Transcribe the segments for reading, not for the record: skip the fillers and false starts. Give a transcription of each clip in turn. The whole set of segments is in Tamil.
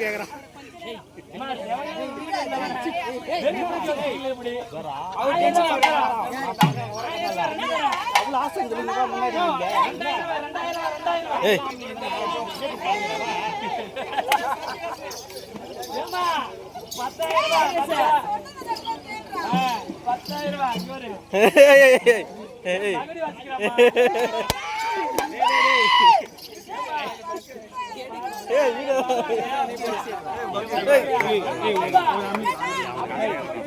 கேக்குறான்.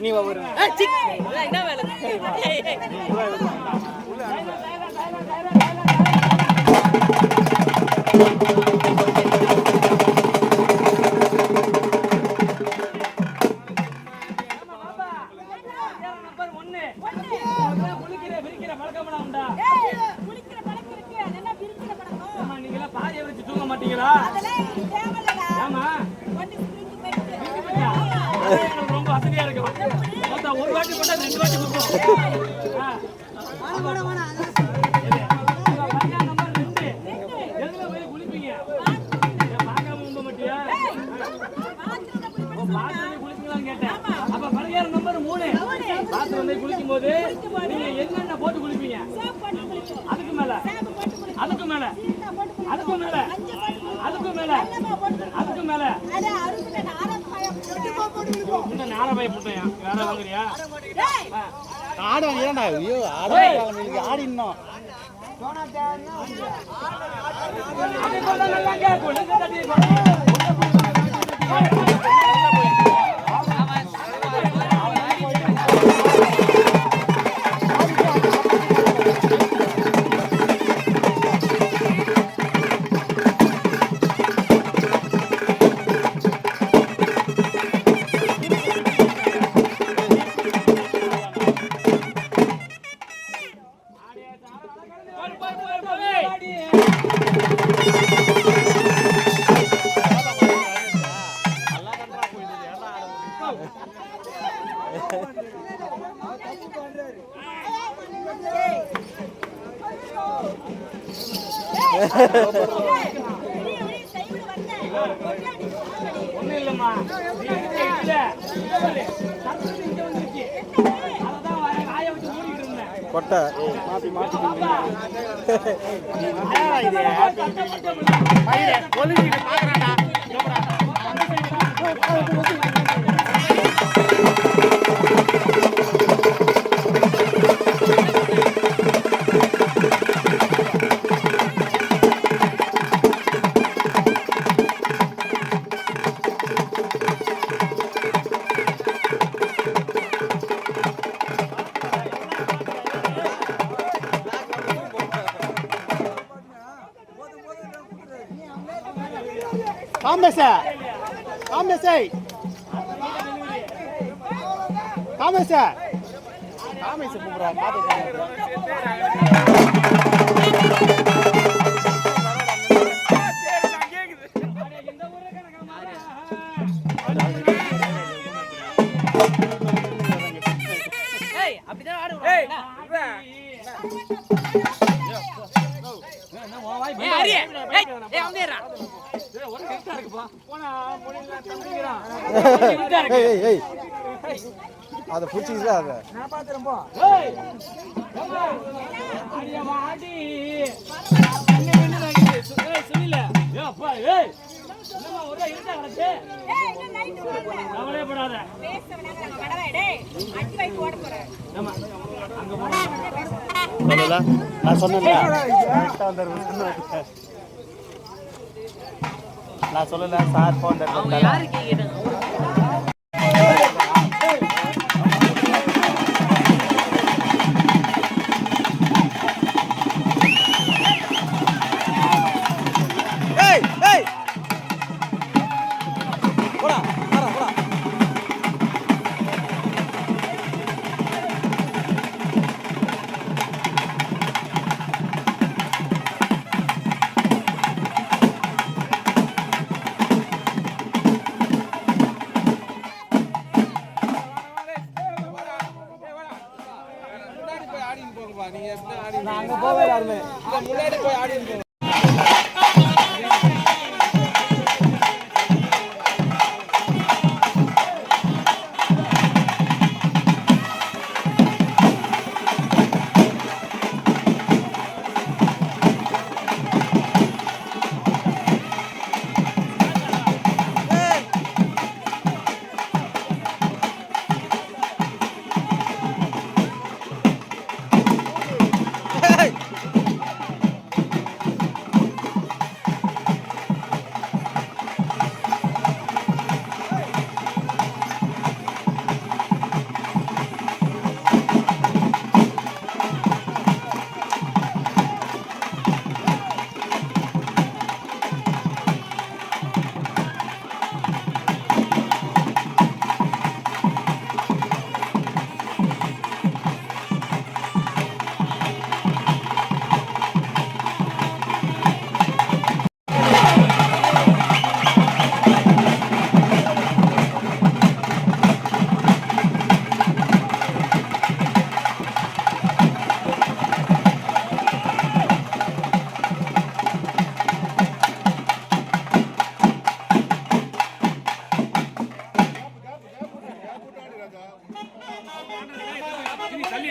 நீ ஒரு ரொம்ப வசதியா இருக்கு. ஒரு வாட்டி போட்டா 2 வாட்டி குளிப்பீங்க. பார்க்காம உங்க மட்டியா குளிப்பீங்களான்னு கேட்டேன். அப்ப பரிகாரம் நம்பர் 3 பாத்ரூம் வந்து குளிக்கும் போது நீங்க என்னென்ன போட்டு குளிப்பீங்க? அதுக்கு மேல அதுக்கு மேல அதுக்கு மேல அதுக்கு மேல அதுக்கு மேல நாரபாய் போட்டேன். வேற வாங்குறியா? ஆடு வாங்கிடா. ஐயோ ஆடு ஆடி இன்னும் ஒண்ணு இல்லம்மா. கொட்டை மாத்தி மாத்தி காமேசா காமேசா காமேசா காமேசா கூப்பிடுறா. அத புடிச்சிக்கிட்டா அத நான் பாத்துறேன் போ. ஏய் அடியா வாடி என்ன நடக்குது? சுனில ஏப்பா ஏய் என்னமா ஒரே இருட்டா கிடக்கு. ஏய் என்ன நைட் வரல அவளே போடாத பேசவனா நம்ம கடவை டேய் அடி வைத்து ஓட போற. ஆமா அங்க போடா சொல்லல நான் சொன்னேன்ல கரெக்ட்டா வந்தாரு. நான் சொல்லல சார் போன் பண்ணாங்க. யாரு கேக்குறாங்க? நாங்க போவே யாருமே முன்னாடி போய் ஆடி தள்ளி